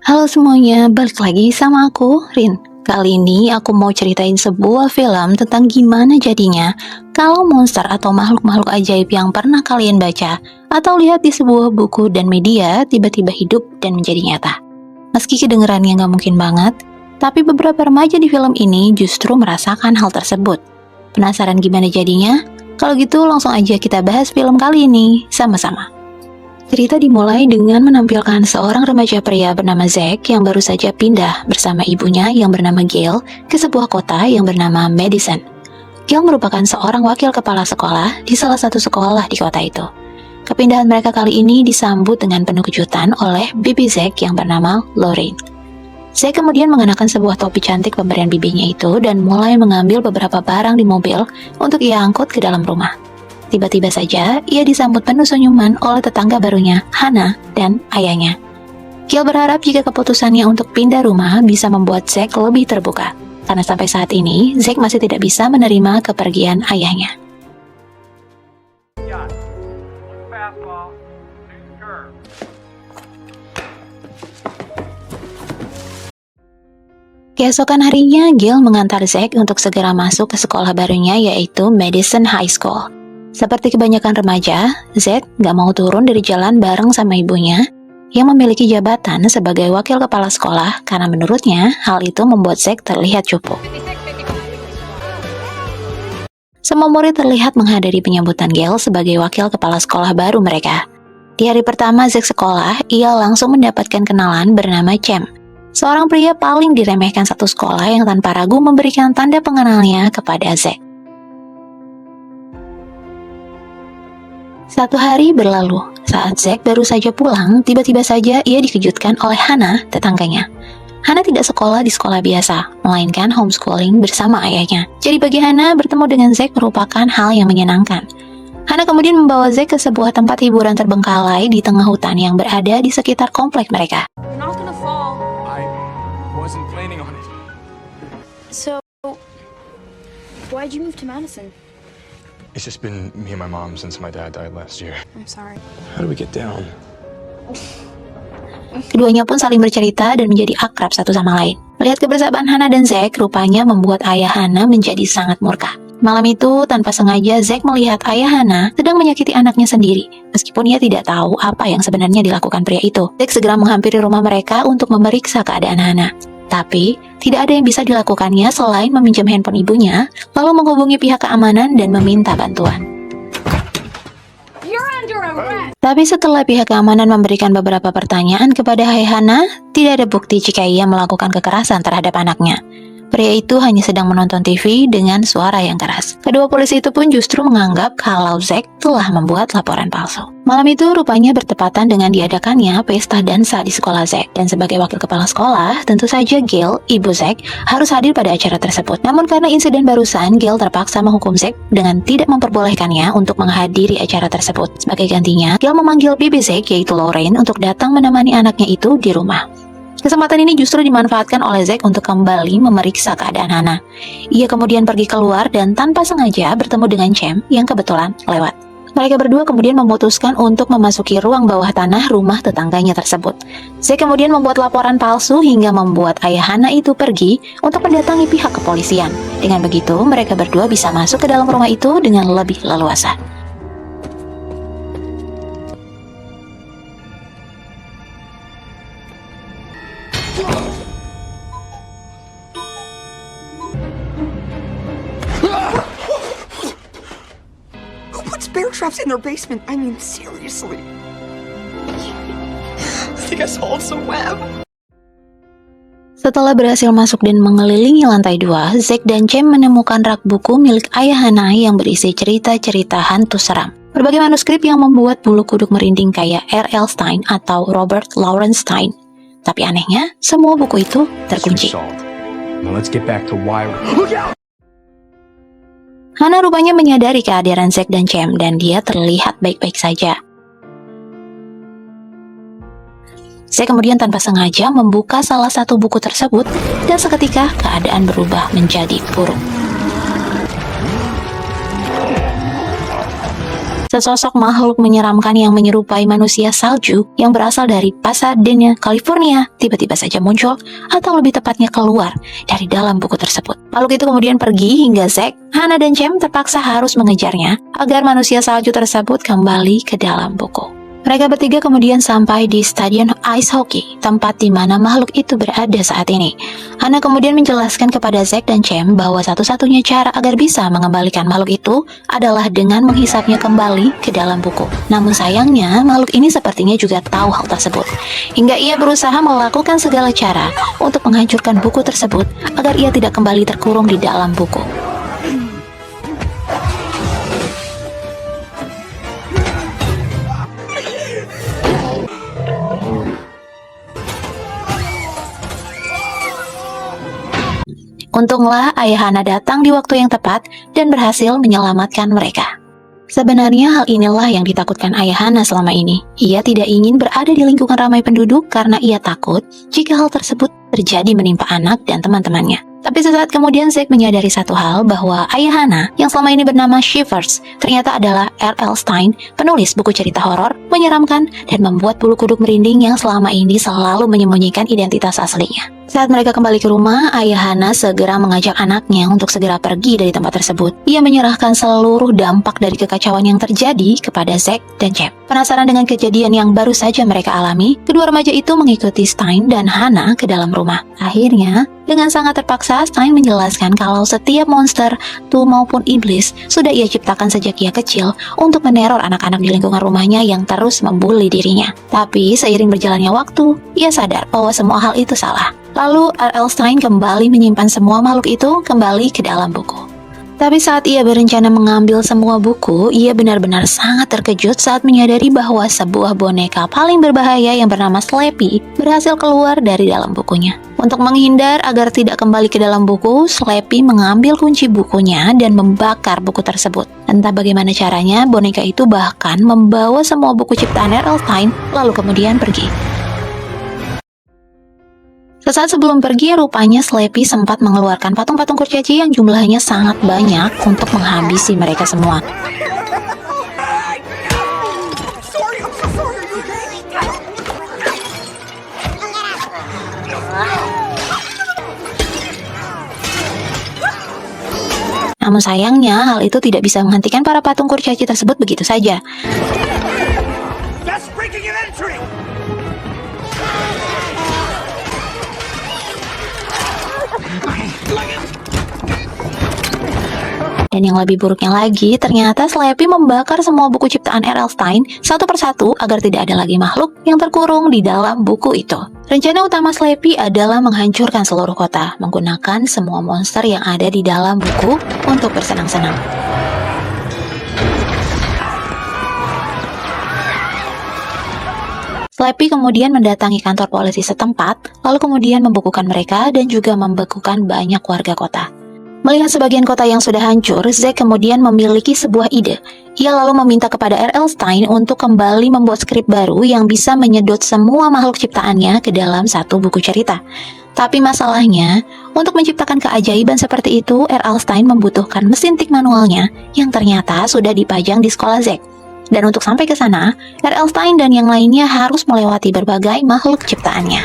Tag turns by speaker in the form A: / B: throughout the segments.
A: Halo semuanya, balik lagi sama aku, Rin. Kali ini aku mau ceritain sebuah film tentang gimana jadinya kalau monster atau makhluk-makhluk ajaib yang pernah kalian baca atau lihat di sebuah buku dan media tiba-tiba hidup dan menjadi nyata. Meski kedengerannya nggak mungkin banget, tapi beberapa remaja di film ini justru merasakan hal tersebut. Penasaran gimana jadinya? Kalau gitu langsung aja kita bahas film kali ini sama-sama. Cerita dimulai dengan menampilkan seorang remaja pria bernama Zack yang baru saja pindah bersama ibunya yang bernama Gail ke sebuah kota yang bernama Madison. Gail merupakan seorang wakil kepala sekolah di salah satu sekolah di kota itu. Kepindahan mereka kali ini disambut dengan penuh kejutan oleh bibi Zack yang bernama Lorraine. Zack kemudian mengenakan sebuah topi cantik pemberian bibinya itu dan mulai mengambil beberapa barang di mobil untuk ia angkut ke dalam rumah. Tiba-tiba saja, ia disambut penuh senyuman oleh tetangga barunya, Hannah, dan ayahnya. Gail berharap jika keputusannya untuk pindah rumah bisa membuat Zack lebih terbuka, karena sampai saat ini, Zack masih tidak bisa menerima kepergian ayahnya. Keesokan harinya, Gail mengantar Zack untuk segera masuk ke sekolah barunya yaitu Madison High School. Seperti kebanyakan remaja, Zack gak mau turun dari jalan bareng sama ibunya yang memiliki jabatan sebagai wakil kepala sekolah karena menurutnya hal itu membuat Zack terlihat cupu. Semua murid terlihat menghadiri penyambutan Gail sebagai wakil kepala sekolah baru mereka. Di hari pertama Zack sekolah, ia langsung mendapatkan kenalan bernama Cem, seorang pria paling diremehkan satu sekolah yang tanpa ragu memberikan tanda pengenalnya kepada Zack. Satu hari berlalu, saat Zack baru saja pulang, tiba-tiba saja ia dikejutkan oleh Hannah, tetangganya. Hannah tidak sekolah di sekolah biasa, melainkan homeschooling bersama ayahnya. Jadi bagi Hannah, bertemu dengan Zack merupakan hal yang menyenangkan. Hannah kemudian membawa Zack ke sebuah tempat hiburan terbengkalai di tengah hutan yang berada di sekitar komplek mereka.
B: So, why'd you move to Madison?
C: It's just been me and my mom since my dad died last year.
B: I'm sorry.
C: How do we get down?
A: Keduanya pun saling bercerita dan menjadi akrab satu sama lain. Melihat kebersamaan Hannah dan Zack rupanya membuat ayah Hannah menjadi sangat murka. Malam itu, tanpa sengaja Zack melihat ayah Hannah sedang menyakiti anaknya sendiri. Meskipun ia tidak tahu apa yang sebenarnya dilakukan pria itu. Zack segera menghampiri rumah mereka untuk memeriksa keadaan Hannah. Tapi, tidak ada yang bisa dilakukannya selain meminjam handphone ibunya, lalu menghubungi pihak keamanan dan meminta bantuan. Tapi setelah pihak keamanan memberikan beberapa pertanyaan kepada Hannah, tidak ada bukti jika ia melakukan kekerasan terhadap anaknya. Pria itu hanya sedang menonton TV dengan suara yang keras. Kedua polisi itu pun justru menganggap kalau Zack telah membuat laporan palsu. Malam itu rupanya bertepatan dengan diadakannya pesta dansa di sekolah Zack. Dan sebagai wakil kepala sekolah, tentu saja Gail, ibu Zack, harus hadir pada acara tersebut. Namun karena insiden barusan, Gail terpaksa menghukum Zack dengan tidak memperbolehkannya untuk menghadiri acara tersebut. Sebagai gantinya, Gail memanggil bibi Zack yaitu Lorraine untuk datang menemani anaknya itu di rumah. Kesempatan ini justru dimanfaatkan oleh Zack untuk kembali memeriksa keadaan Hannah. Ia kemudian pergi keluar dan tanpa sengaja bertemu dengan Cem yang kebetulan lewat. Mereka berdua kemudian memutuskan untuk memasuki ruang bawah tanah rumah tetangganya tersebut. Zack kemudian membuat laporan palsu hingga membuat ayah Hannah itu pergi untuk mendatangi pihak kepolisian. Dengan begitu, mereka berdua bisa masuk ke dalam rumah itu dengan lebih leluasa.
D: Who puts bear traps in their basement? I mean, seriously. I think I solved some web.
A: Setelah berhasil masuk dan mengelilingi lantai 2, Zack dan Cem menemukan rak buku milik ayah Hannah yang berisi cerita-cerita hantu seram. Berbagai manuskrip yang membuat bulu kuduk merinding kayak R.L. Stein atau Robert Lawrence Stein. Tapi anehnya, semua buku itu terkunci.
C: Now let's get back to why.
A: Hannah rupanya menyadari kehadiran Zack dan Cem dan dia terlihat baik-baik saja. Zack kemudian tanpa sengaja membuka salah satu buku tersebut dan seketika keadaan berubah menjadi buruk. Sesosok makhluk menyeramkan yang menyerupai manusia salju yang berasal dari Pasadena, California, tiba-tiba saja muncul, atau lebih tepatnya keluar dari dalam buku tersebut. Makhluk itu kemudian pergi hingga Zack, Hannah, dan Cem terpaksa harus mengejarnya agar manusia salju tersebut kembali ke dalam buku. Mereka bertiga kemudian sampai di stadion ice hockey, tempat di mana makhluk itu berada saat ini. Hannah kemudian menjelaskan kepada Zack dan Cem bahwa satu-satunya cara agar bisa mengembalikan makhluk itu adalah dengan menghisapnya kembali ke dalam buku. Namun sayangnya, makhluk ini sepertinya juga tahu hal tersebut. Hingga ia berusaha melakukan segala cara untuk menghancurkan buku tersebut agar ia tidak kembali terkurung di dalam buku. Untunglah ayah Hannah datang di waktu yang tepat dan berhasil menyelamatkan mereka. Sebenarnya hal inilah yang ditakutkan ayah Hannah selama ini. Ia tidak ingin berada di lingkungan ramai penduduk karena ia takut jika hal tersebut terjadi menimpa anak dan teman-temannya. Tapi sesaat kemudian Zack menyadari satu hal, bahwa ayah Hannah yang selama ini bernama Shivers ternyata adalah R.L. Stine, penulis buku cerita horor menyeramkan dan membuat bulu kuduk merinding yang selama ini selalu menyembunyikan identitas aslinya. Saat mereka kembali ke rumah, ayah Hannah segera mengajak anaknya untuk segera pergi dari tempat tersebut. Ia menyerahkan seluruh dampak dari kekacauan yang terjadi kepada Zack dan Cem. Penasaran dengan kejadian yang baru saja mereka alami, kedua remaja itu mengikuti Stine dan Hannah ke dalam rumah. Akhirnya, dengan sangat terpaksa, Stine menjelaskan kalau setiap monster, tuh maupun iblis, sudah ia ciptakan sejak ia kecil untuk meneror anak-anak di lingkungan rumahnya yang terus membuli dirinya. Tapi seiring berjalannya waktu, ia sadar bahwa semua hal itu salah. Lalu R.L. Stine kembali menyimpan semua makhluk itu kembali ke dalam buku. Tapi saat ia berencana mengambil semua buku, ia benar-benar sangat terkejut saat menyadari bahwa sebuah boneka paling berbahaya yang bernama Slappy berhasil keluar dari dalam bukunya. Untuk menghindar agar tidak kembali ke dalam buku, Slappy mengambil kunci bukunya dan membakar buku tersebut. Entah bagaimana caranya, boneka itu bahkan membawa semua buku ciptaan R.L. Stine lalu kemudian pergi. Sesaat sebelum pergi, rupanya Slappy sempat mengeluarkan patung-patung kurcaci yang jumlahnya sangat banyak untuk menghabisi mereka semua.
D: Sorry, I'm so sorry. Are you okay?
A: Namun sayangnya, hal itu tidak bisa menghentikan para patung kurcaci tersebut begitu saja.
E: That's breaking an entry!
A: Dan yang lebih buruknya lagi, ternyata Slappy membakar semua buku ciptaan R.L. Stine satu persatu agar tidak ada lagi makhluk yang terkurung di dalam buku itu. Rencana utama Slappy adalah menghancurkan seluruh kota, menggunakan semua monster yang ada di dalam buku untuk bersenang-senang. Slappy kemudian mendatangi kantor polisi setempat, lalu kemudian membukukan mereka dan juga membekukan banyak warga kota. Melihat sebagian kota yang sudah hancur, Zack kemudian memiliki sebuah ide. Ia lalu meminta kepada R.L. Stine untuk kembali membuat skrip baru yang bisa menyedot semua makhluk ciptaannya ke dalam satu buku cerita. Tapi masalahnya, untuk menciptakan keajaiban seperti itu, R.L. Stine membutuhkan mesin tik manualnya yang ternyata sudah dipajang di sekolah Zack. Dan untuk sampai ke sana, R.L. Stine dan yang lainnya harus melewati berbagai makhluk ciptaannya.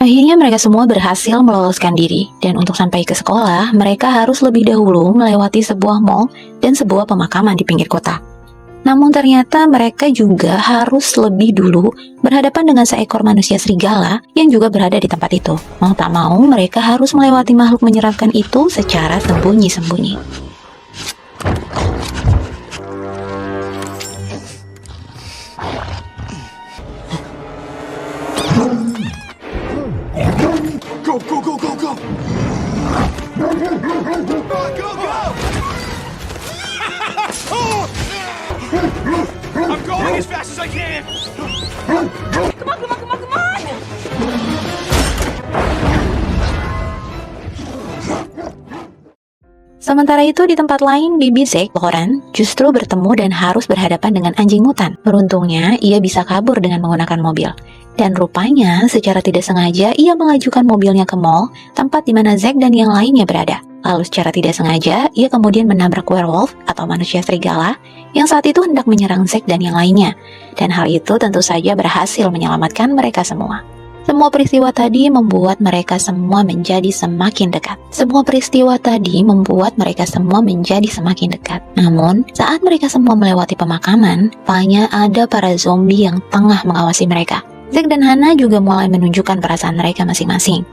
A: Akhirnya mereka semua berhasil meloloskan diri, dan untuk sampai ke sekolah, mereka harus lebih dahulu melewati sebuah mall dan sebuah pemakaman di pinggir kota. Namun ternyata mereka juga harus lebih dulu berhadapan dengan seekor manusia serigala yang juga berada di tempat itu. Mau tak mau, mereka harus melewati makhluk menyeramkan itu secara sembunyi-sembunyi.
E: Go, go, go, go, go! Go, go! I'm going as fast as I can! Come on!
A: Sementara itu di tempat lain, bibi Zack, Lauren, justru bertemu dan harus berhadapan dengan anjing mutan. Beruntungnya, ia bisa kabur dengan menggunakan mobil. Dan rupanya, secara tidak sengaja, ia mengajukan mobilnya ke mall, tempat di mana Zack dan yang lainnya berada. Lalu secara tidak sengaja, ia kemudian menabrak werewolf atau manusia serigala yang saat itu hendak menyerang Zack dan yang lainnya. Dan hal itu tentu saja berhasil menyelamatkan mereka semua. Semua peristiwa tadi membuat mereka semua menjadi semakin dekat. Namun, saat mereka semua melewati pemakaman, rupanya ada para zombie yang tengah mengawasi mereka. Zack dan Hannah juga mulai menunjukkan perasaan mereka masing-masing.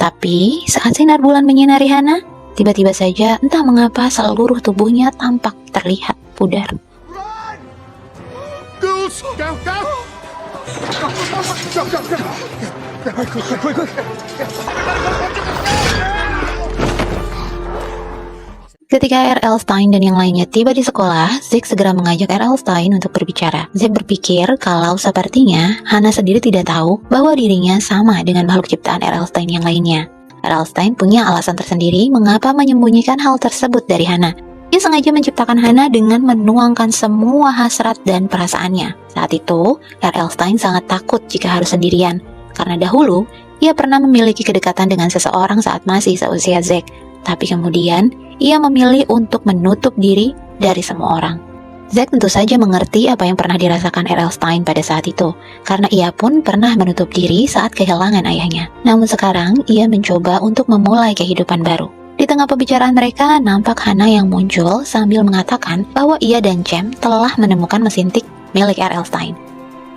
A: Tapi, saat sinar bulan menyinari Hannah, tiba-tiba saja entah mengapa seluruh tubuhnya tampak terlihat pudar.
E: Ghouls! Go, go! Go, go, go! Quick!
A: Ketika R.L. Stein dan yang lainnya tiba di sekolah, Zack segera mengajak R.L. Stein untuk berbicara. Zack berpikir kalau sepertinya Hannah sendiri tidak tahu bahwa dirinya sama dengan makhluk ciptaan R.L. Stein yang lainnya. R.L. Stein punya alasan tersendiri mengapa menyembunyikan hal tersebut dari Hannah. Ia sengaja menciptakan Hannah dengan menuangkan semua hasrat dan perasaannya. Saat itu, R.L. Stein sangat takut jika harus sendirian, karena dahulu ia pernah memiliki kedekatan dengan seseorang saat masih seusia Zack. Tapi kemudian, ia memilih untuk menutup diri dari semua orang. Zack tentu saja mengerti apa yang pernah dirasakan R.L. Stein pada saat itu, karena ia pun pernah menutup diri saat kehilangan ayahnya. Namun sekarang, ia mencoba untuk memulai kehidupan baru. Di tengah pembicaraan mereka, nampak Hannah yang muncul sambil mengatakan bahwa ia dan Cem telah menemukan mesin tik milik R.L. Stein.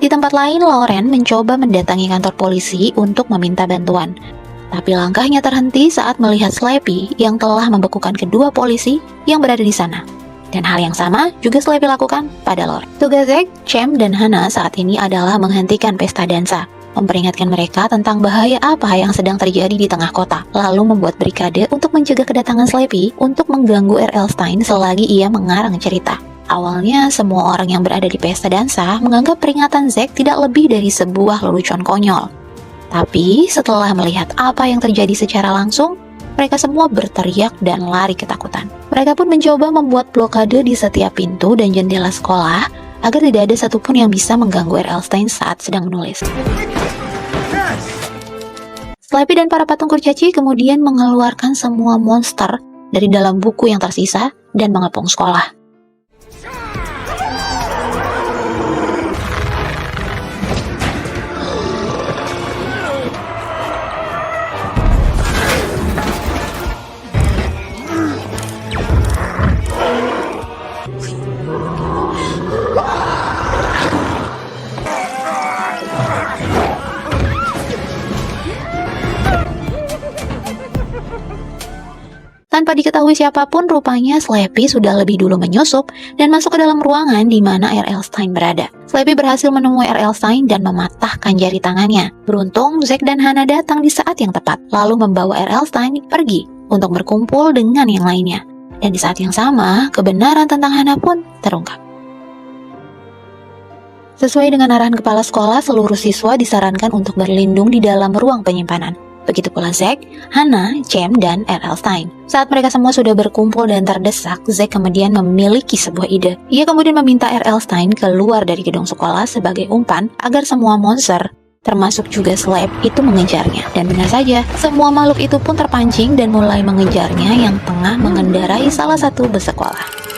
A: Di tempat lain, Lauren mencoba mendatangi kantor polisi untuk meminta bantuan. Tapi langkahnya terhenti saat melihat Slappy yang telah membekukan kedua polisi yang berada di sana. Dan hal yang sama juga Slappy lakukan pada Lauren. Tugas Zack, Cem, dan Hannah saat ini adalah menghentikan pesta dansa, memperingatkan mereka tentang bahaya apa yang sedang terjadi di tengah kota, lalu membuat barikade untuk mencegah kedatangan Slappy untuk mengganggu R.L. Stein selagi ia mengarang cerita. Awalnya, semua orang yang berada di pesta dansa menganggap peringatan Zack tidak lebih dari sebuah lelucon konyol. Tapi setelah melihat apa yang terjadi secara langsung, mereka semua berteriak dan lari ketakutan. Mereka pun mencoba membuat blokade di setiap pintu dan jendela sekolah agar tidak ada satupun yang bisa mengganggu R.L. Stein saat sedang menulis. Slappy dan para patung kurcaci kemudian mengeluarkan semua monster dari dalam buku yang tersisa dan mengepung sekolah. Tanpa diketahui siapapun, rupanya Slappy sudah lebih dulu menyusup dan masuk ke dalam ruangan di mana R.L. Stein berada. Slappy berhasil menemui R.L. Stein dan mematahkan jari tangannya. Beruntung, Zack dan Hannah datang di saat yang tepat, lalu membawa R.L. Stein pergi untuk berkumpul dengan yang lainnya. Dan di saat yang sama, kebenaran tentang Hannah pun terungkap. Sesuai dengan arahan kepala sekolah, seluruh siswa disarankan untuk berlindung di dalam ruang penyimpanan. Begitu pula Zack, Hannah, Cem, dan R.L. Stein. Saat mereka semua sudah berkumpul dan terdesak, Zack kemudian memiliki sebuah ide. Ia kemudian meminta R.L. Stein keluar dari gedung sekolah sebagai umpan agar semua monster, termasuk juga Slap, itu mengejarnya. Dan benar saja, semua makhluk itu pun terpancing dan mulai mengejarnya yang tengah mengendarai salah satu bus sekolah.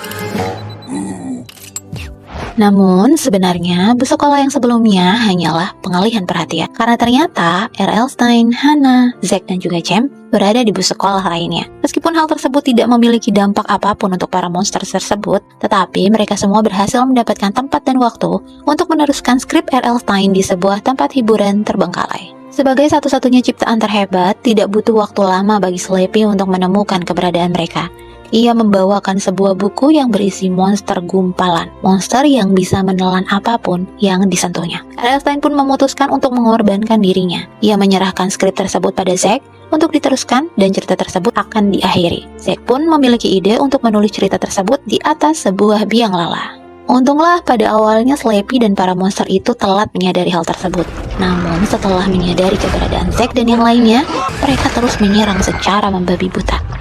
A: Namun, sebenarnya bus sekolah yang sebelumnya hanyalah pengalihan perhatian. Karena ternyata R.L. Stein, Hannah, Zack, dan juga Cem berada di bus sekolah lainnya. Meskipun hal tersebut tidak memiliki dampak apapun untuk para monster tersebut, tetapi mereka semua berhasil mendapatkan tempat dan waktu untuk meneruskan skrip R.L. Stein di sebuah tempat hiburan terbengkalai. Sebagai satu-satunya ciptaan terhebat, tidak butuh waktu lama bagi Slappy untuk menemukan keberadaan mereka. Ia membawakan sebuah buku yang berisi monster gumpalan, monster yang bisa menelan apapun yang disentuhnya. R.L. Stein pun memutuskan untuk mengorbankan dirinya. Ia menyerahkan skrip tersebut pada Zack untuk diteruskan dan cerita tersebut akan diakhiri. Zack pun memiliki ide untuk menulis cerita tersebut di atas sebuah biang lala. Untunglah pada awalnya Slappy dan para monster itu telat menyadari hal tersebut. Namun setelah menyadari keberadaan Zack dan yang lainnya, mereka terus menyerang secara membabi buta.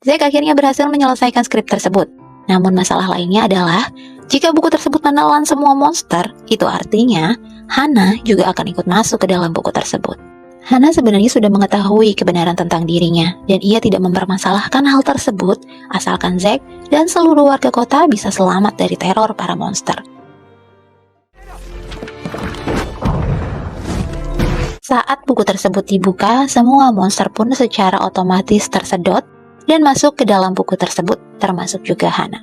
A: Zack akhirnya berhasil menyelesaikan skrip tersebut. Namun masalah lainnya adalah, jika buku tersebut menelan semua monster, itu artinya Hana juga akan ikut masuk ke dalam buku tersebut. Hana sebenarnya sudah mengetahui kebenaran tentang dirinya, dan ia tidak mempermasalahkan hal tersebut asalkan Zack dan seluruh warga kota bisa selamat dari teror para monster. Saat buku tersebut dibuka, semua monster pun secara otomatis tersedot dan masuk ke dalam buku tersebut, termasuk juga Hana.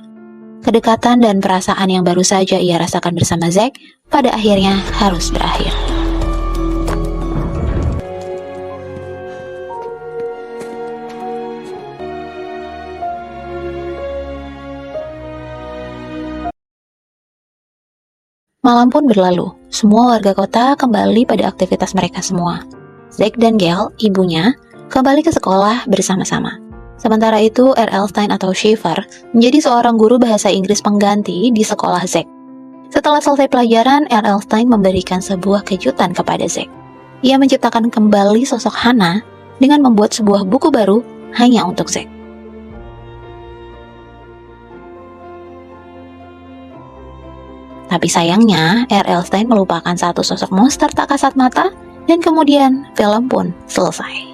A: Kedekatan dan perasaan yang baru saja ia rasakan bersama Zack pada akhirnya harus berakhir. Malam pun berlalu, semua warga kota kembali pada aktivitas mereka semua. Zack dan Gail, ibunya, kembali ke sekolah bersama-sama. Sementara itu, R.L. Stein atau Shaver menjadi seorang guru bahasa Inggris pengganti di sekolah Zack. Setelah selesai pelajaran, R.L. Stein memberikan sebuah kejutan kepada Zack. Ia menciptakan kembali sosok Hana dengan membuat sebuah buku baru hanya untuk Zack. Tapi sayangnya, R.L. Stein melupakan satu sosok monster tak kasat mata, dan kemudian film pun selesai.